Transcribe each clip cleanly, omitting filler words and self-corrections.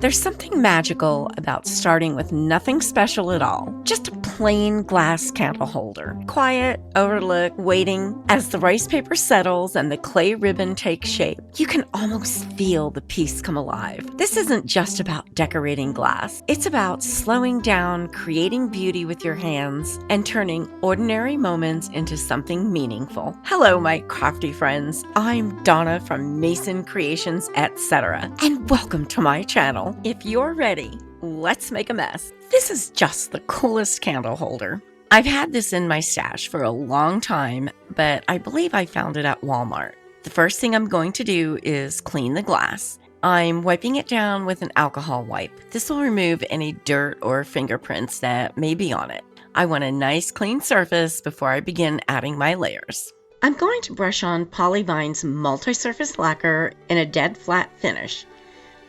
There's something magical about starting with nothing special at all, just a plain glass candle holder. Quiet, overlooked, waiting. As the rice paper settles and the clay ribbon takes shape, you can almost feel the piece come alive. This isn't just about decorating glass. It's about slowing down, creating beauty with your hands, and turning ordinary moments into something meaningful. Hello, my crafty friends. I'm Donna from Mason Creations, etc. And welcome to my channel. If you're ready, let's make a mess. This is just the coolest candle holder. I've had this in my stash for a long time, but I believe I found it at Walmart. The first thing I'm going to do is clean the glass. I'm wiping it down with an alcohol wipe. This will remove any dirt or fingerprints that may be on it. I want a nice clean surface before I begin adding my layers. I'm going to brush on Polyvine's multi-surface lacquer in a dead flat finish.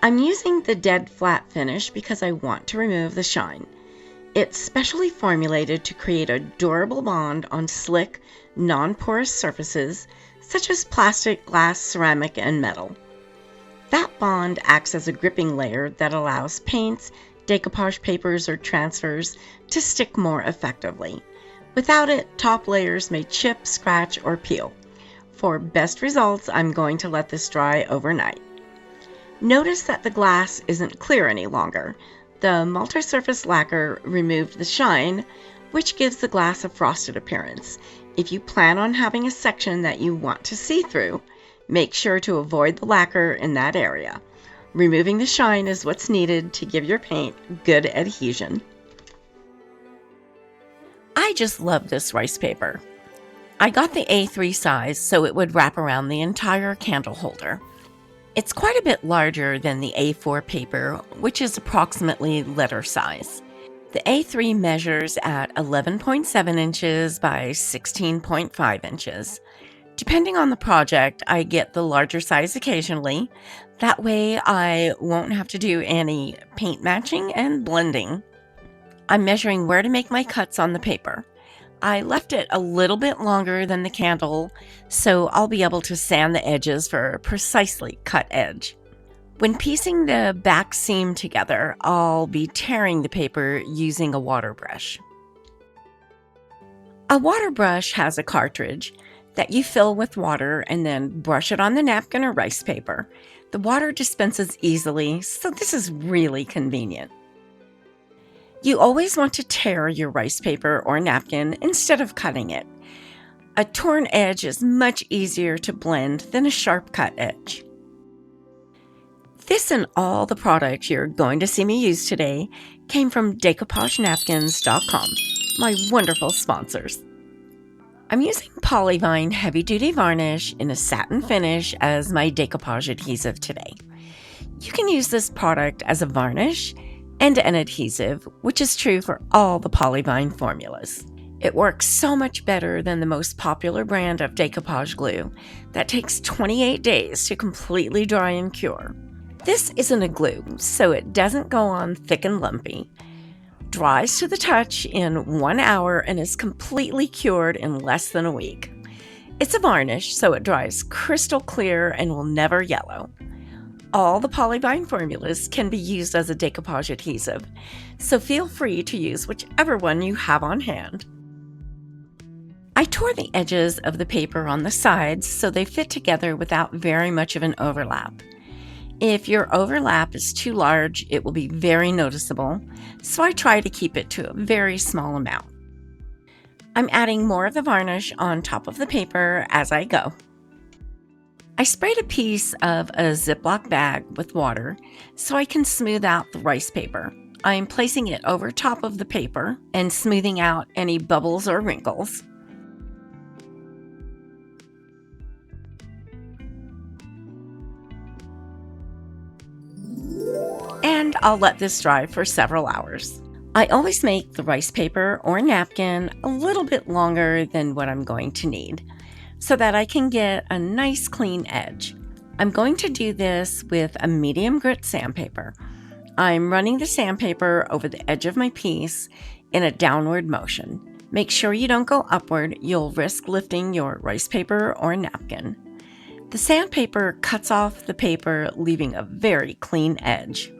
I'm using the dead flat finish because I want to remove the shine. It's specially formulated to create a durable bond on slick, non-porous surfaces such as plastic, glass, ceramic, and metal. That bond acts as a gripping layer that allows paints, decoupage papers, or transfers to stick more effectively. Without it, top layers may chip, scratch, or peel. For best results, I'm going to let this dry overnight. Notice that the glass isn't clear any longer. The multi-surface lacquer removed the shine, which gives the glass a frosted appearance. If you plan on having a section that you want to see through, make sure to avoid the lacquer in that area. Removing the shine is what's needed to give your paint good adhesion. I just love this rice paper. I got the A3 size so it would wrap around the entire candle holder. It's quite a bit larger than the A4 paper, which is approximately letter size. The A3 measures at 11.7 inches by 16.5 inches. Depending on the project, I get the larger size occasionally. That way I won't have to do any paint matching and blending. I'm measuring where to make my cuts on the paper. I left it a little bit longer than the candle, so I'll be able to sand the edges for a precisely cut edge. When piecing the back seam together, I'll be tearing the paper using a water brush. A water brush has a cartridge that you fill with water and then brush it on the napkin or rice paper. The water dispenses easily, so this is really convenient. You always want to tear your rice paper or napkin instead of cutting it. A torn edge is much easier to blend than a sharp cut edge. This and all the products you're going to see me use today came from decoupagenapkins.com, my wonderful sponsors. I'm using Polyvine Heavy Duty Varnish in a satin finish as my decoupage adhesive today. You can use this product as a varnish and an adhesive, which is true for all the Polyvine formulas. It works so much better than the most popular brand of decoupage glue that takes 28 days to completely dry and cure. This isn't a glue, so it doesn't go on thick and lumpy. Dries to the touch in 1 hour and is completely cured in less than a week. It's a varnish, so it dries crystal clear and will never yellow. All the Polyvine formulas can be used as a decoupage adhesive, so feel free to use whichever one you have on hand. I tore the edges of the paper on the sides so they fit together without very much of an overlap. If your overlap is too large, it will be very noticeable, so I try to keep it to a very small amount. I'm adding more of the varnish on top of the paper as I go. I sprayed a piece of a Ziploc bag with water so I can smooth out the rice paper. I'm placing it over top of the paper and smoothing out any bubbles or wrinkles. And I'll let this dry for several hours. I always make the rice paper or napkin a little bit longer than what I'm going to need, so that I can get a nice clean edge. I'm going to do this with a medium grit sandpaper. I'm running the sandpaper over the edge of my piece in a downward motion. Make sure you don't go upward, you'll risk lifting your rice paper or napkin. The sandpaper cuts off the paper, leaving a very clean edge.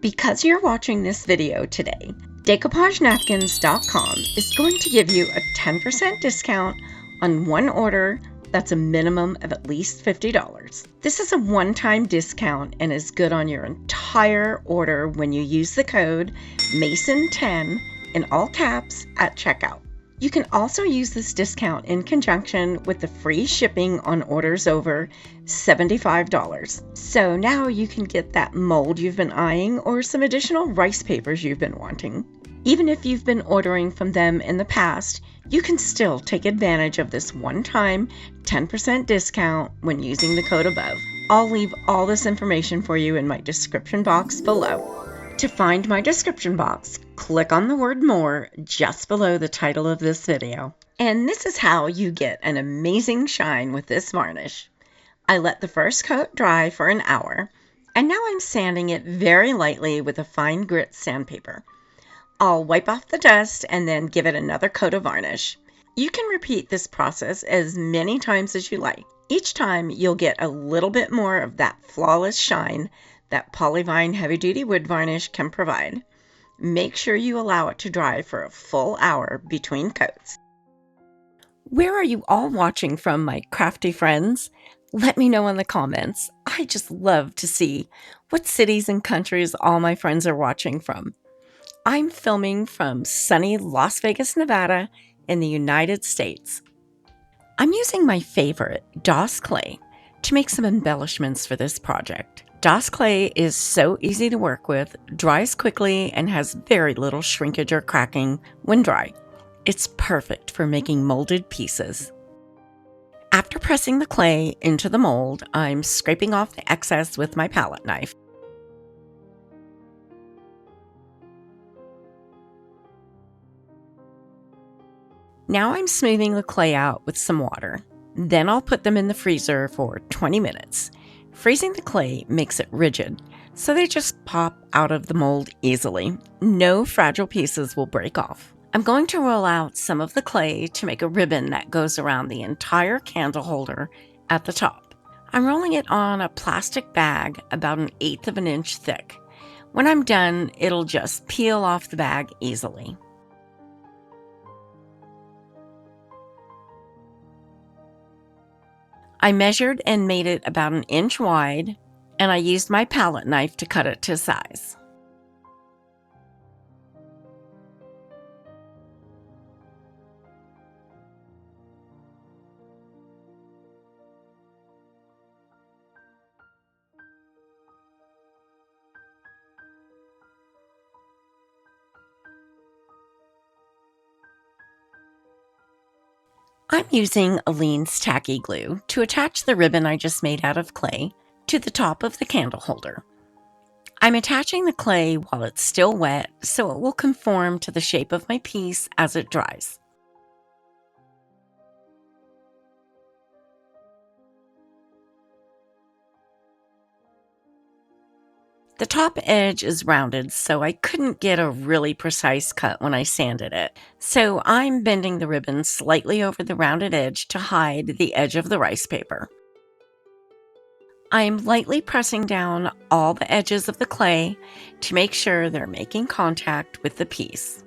Because you're watching this video today, decoupagenapkins.com is going to give you a 10% discount on one order that's a minimum of at least $50. This is a one-time discount and is good on your entire order when you use the code MASON10 in all caps at checkout. You can also use this discount in conjunction with the free shipping on orders over $75. So now you can get that mold you've been eyeing or some additional rice papers you've been wanting. Even if you've been ordering from them in the past, you can still take advantage of this one-time 10% discount when using the code above. I'll leave all this information for you in my description box below. To find my description box, click on the word more just below the title of this video. And this is how you get an amazing shine with this varnish. I let the first coat dry for an hour, and now I'm sanding it very lightly with a fine grit sandpaper. I'll wipe off the dust and then give it another coat of varnish. You can repeat this process as many times as you like. Each time you'll get a little bit more of that flawless shine that Polyvine Heavy Duty Wood Varnish can provide. Make sure you allow it to dry for a full hour between coats. Where are you all watching from, my crafty friends? Let me know in the comments. I just love to see what cities and countries all my friends are watching from. I'm filming from sunny Las Vegas, Nevada in the United States. I'm using my favorite, DOS clay, to make some embellishments for this project. DOS clay is so easy to work with, dries quickly, and has very little shrinkage or cracking when dry. It's perfect for making molded pieces. After pressing the clay into the mold, I'm scraping off the excess with my palette knife. Now I'm smoothing the clay out with some water. Then I'll put them in the freezer for 20 minutes. Freezing the clay makes it rigid, so they just pop out of the mold easily. No fragile pieces will break off. I'm going to roll out some of the clay to make a ribbon that goes around the entire candle holder at the top. I'm rolling it on a plastic bag about 1/8 of an inch thick. When I'm done, it'll just peel off the bag easily. I measured and made it about 1 inch wide, and I used my palette knife to cut it to size. I'm using Aleene's tacky glue to attach the ribbon I just made out of clay to the top of the candle holder. I'm attaching the clay while it's still wet so it will conform to the shape of my piece as it dries. The top edge is rounded, so I couldn't get a really precise cut when I sanded it. So I'm bending the ribbon slightly over the rounded edge to hide the edge of the rice paper. I'm lightly pressing down all the edges of the clay to make sure they're making contact with the piece.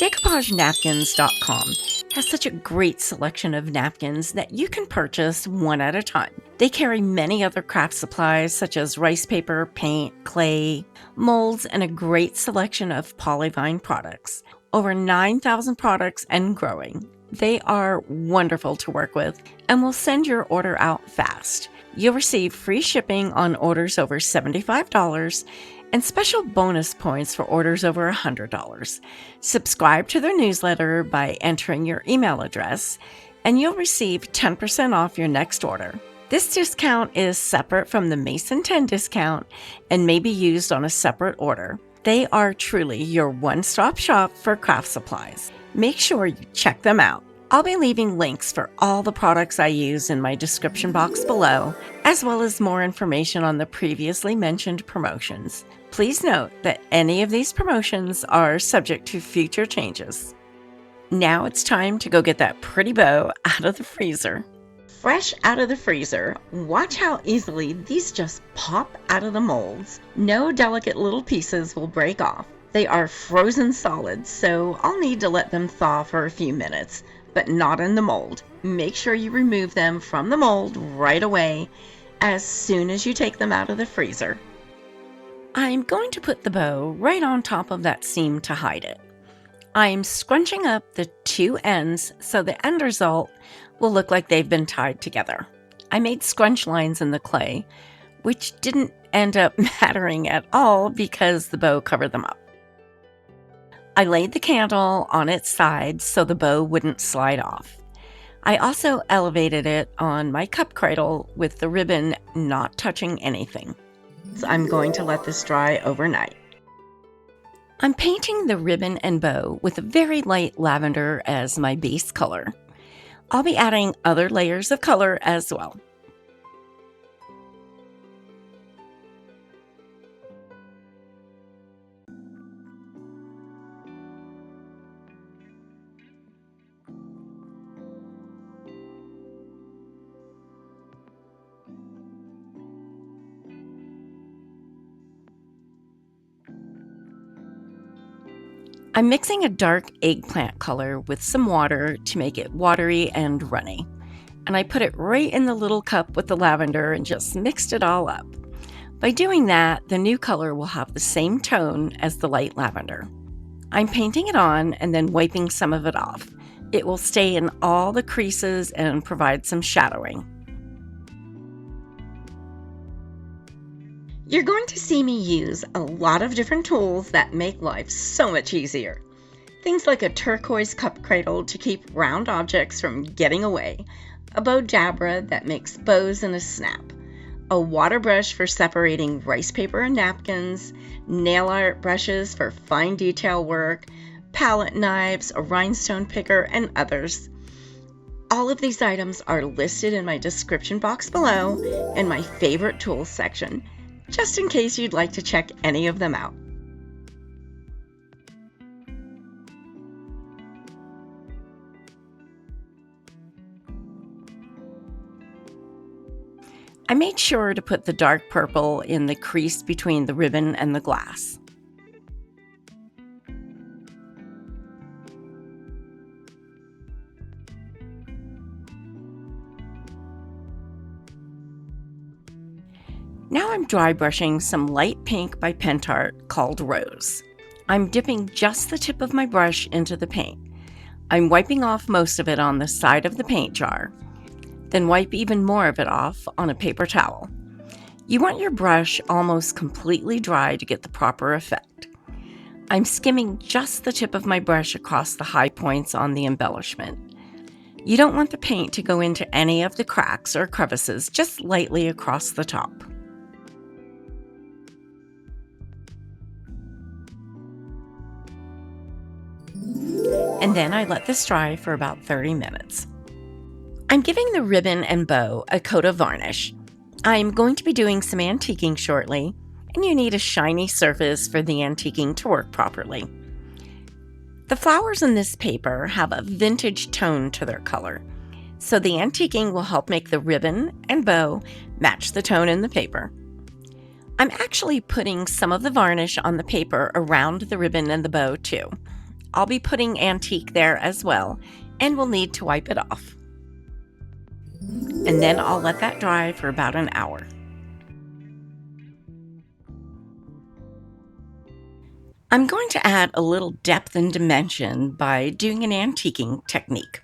DecoupageNapkins.com has such a great selection of napkins that you can purchase one at a time. They carry many other craft supplies such as rice paper, paint, clay, molds, and a great selection of Polyvine products. Over 9,000 products and growing. They are wonderful to work with and will send your order out fast. You'll receive free shipping on orders over $75 and special bonus points for orders over $100. Subscribe to their newsletter by entering your email address, and you'll receive 10% off your next order. This discount is separate from the Mason 10 discount and may be used on a separate order. They are truly your one-stop shop for craft supplies. Make sure you check them out. I'll be leaving links for all the products I use in my description box below, as well as more information on the previously mentioned promotions. Please note that any of these promotions are subject to future changes. Now it's time to go get that pretty bow out of the freezer. Fresh out of the freezer, watch how easily these just pop out of the molds. No delicate little pieces will break off. They are frozen solids, so I'll need to let them thaw for a few minutes, but not in the mold. Make sure you remove them from the mold right away as soon as you take them out of the freezer. I'm going to put the bow right on top of that seam to hide it. I'm scrunching up the two ends so the end result will look like they've been tied together. I made scrunch lines in the clay, which didn't end up mattering at all because the bow covered them up. I laid the candle on its side so the bow wouldn't slide off. I also elevated it on my cup cradle with the ribbon not touching anything. So I'm going to let this dry overnight. I'm painting the ribbon and bow with a very light lavender as my base color. I'll be adding other layers of color as well. I'm mixing a dark eggplant color with some water to make it watery and runny. And I put it right in the little cup with the lavender and just mixed it all up. By doing that, the new color will have the same tone as the light lavender. I'm painting it on and then wiping some of it off. It will stay in all the creases and provide some shadowing. You're going to see me use a lot of different tools that make life so much easier. Things like a turquoise cup cradle to keep round objects from getting away, a bow dabra that makes bows in a snap, a water brush for separating rice paper and napkins, nail art brushes for fine detail work, palette knives, a rhinestone picker, and others. All of these items are listed in my description box below and my favorite tools section, just in case you'd like to check any of them out. I made sure to put the dark purple in the crease between the ribbon and the glass. Now I'm dry brushing some light pink by Pentart called Rose. I'm dipping just the tip of my brush into the paint. I'm wiping off most of it on the side of the paint jar. Then wipe even more of it off on a paper towel. You want your brush almost completely dry to get the proper effect. I'm skimming just the tip of my brush across the high points on the embellishment. You don't want the paint to go into any of the cracks or crevices, just lightly across the top. And then I let this dry for about 30 minutes. I'm giving the ribbon and bow a coat of varnish. I'm going to be doing some antiquing shortly, and you need a shiny surface for the antiquing to work properly. The flowers in this paper have a vintage tone to their color, so the antiquing will help make the ribbon and bow match the tone in the paper. I'm actually putting some of the varnish on the paper around the ribbon and the bow too. I'll be putting antique there as well, and we'll need to wipe it off. And then I'll let that dry for about an hour. I'm going to add a little depth and dimension by doing an antiquing technique.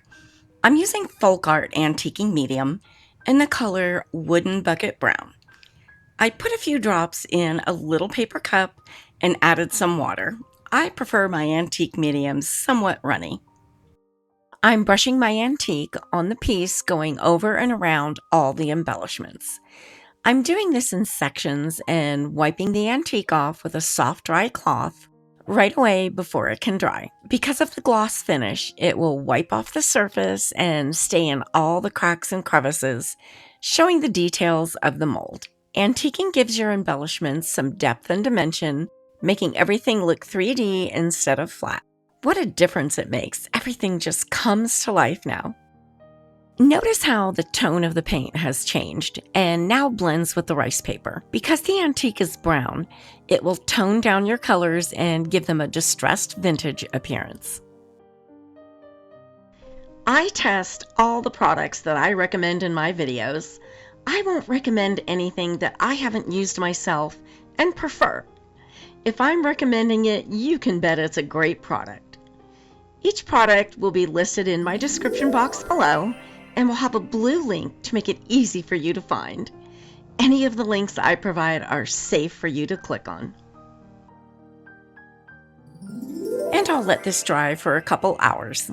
I'm using folk art antiquing medium in the color Wooden Bucket Brown. I put a few drops in a little paper cup and added some water. I prefer my antique mediums somewhat runny. I'm brushing my antique on the piece, going over and around all the embellishments. I'm doing this in sections and wiping the antique off with a soft dry cloth right away before it can dry. Because of the gloss finish, it will wipe off the surface and stay in all the cracks and crevices, showing the details of the mold. Antiquing gives your embellishments some depth and dimension, making everything look 3D instead of flat. What a difference it makes. Everything just comes to life now. Notice how the tone of the paint has changed and now blends with the rice paper. Because the antique is brown, it will tone down your colors and give them a distressed vintage appearance. I test all the products that I recommend in my videos. I won't recommend anything that I haven't used myself and prefer. If I'm recommending it, you can bet it's a great product. Each product will be listed in my description box below and will have a blue link to make it easy for you to find. Any of the links I provide are safe for you to click on. And I'll let this dry for a couple hours.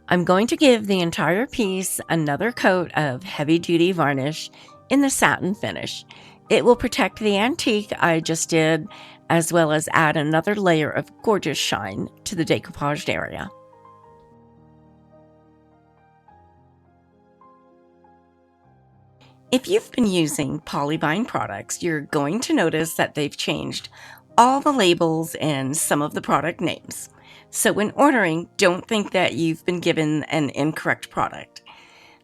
I'm going to give the entire piece another coat of heavy-duty varnish in the satin finish. It will protect the antique I just did, as well as add another layer of gorgeous shine to the decoupaged area. If you've been using Polybind products, you're going to notice that they've changed all the labels and some of the product names. So when ordering, don't think that you've been given an incorrect product.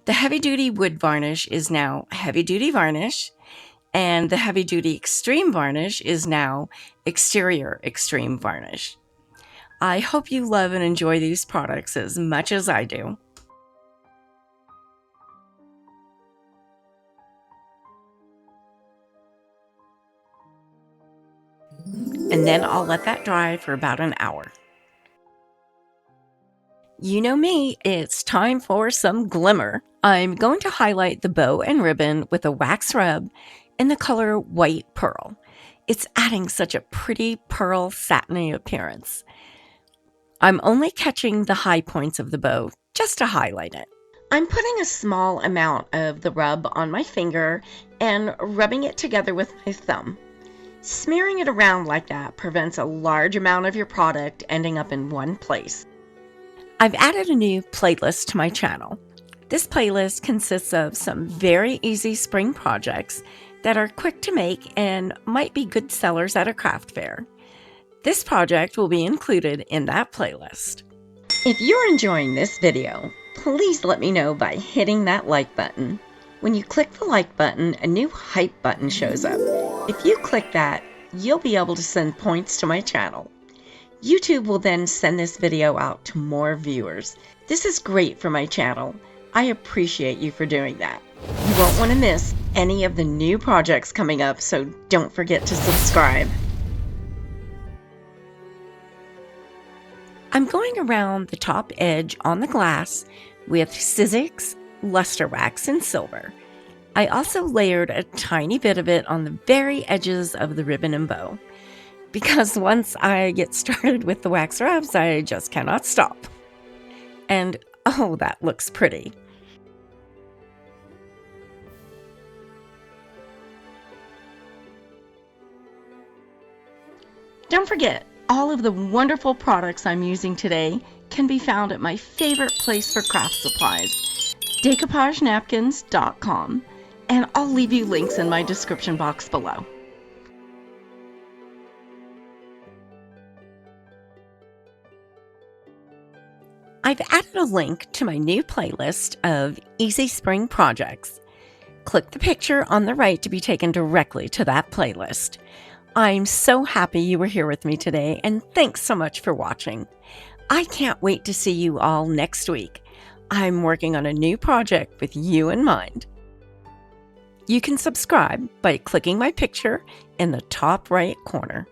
The heavy-duty wood varnish is now heavy-duty varnish, and the heavy-duty extreme varnish is now exterior extreme varnish. I hope you love and enjoy these products as much as I do. And then I'll let that dry for about an hour. You know me, it's time for some glimmer. I'm going to highlight the bow and ribbon with a wax rub in the color White Pearl. It's adding such a pretty pearl satiny appearance. I'm only catching the high points of the bow just to highlight it. I'm putting a small amount of the rub on my finger and rubbing it together with my thumb. Smearing it around like that prevents a large amount of your product ending up in one place. I've added a new playlist to my channel. This playlist consists of some very easy spring projects that are quick to make and might be good sellers at a craft fair. This project will be included in that playlist. If you're enjoying this video, please let me know by hitting that like button. When you click the like button, a new hype button shows up. If you click that, you'll be able to send points to my channel. YouTube will then send this video out to more viewers. This is great for my channel. I appreciate you for doing that. You won't want to miss any of the new projects coming up, so don't forget to subscribe. I'm going around the top edge on the glass with Sizzix luster wax in silver. I also layered a tiny bit of it on the very edges of the ribbon and bow, because once I get started with the wax rubs, I just cannot stop. And oh, that looks pretty. Don't forget, all of the wonderful products I'm using today can be found at my favorite place for craft supplies, decoupagenapkins.com, and I'll leave you links in my description box below. I've added a link to my new playlist of easy spring projects. Click the picture on the right to be taken directly to that playlist. I'm so happy you were here with me today, and thanks so much for watching. I can't wait to see you all next week. I'm working on a new project with you in mind. You can subscribe by clicking my picture in the top right corner.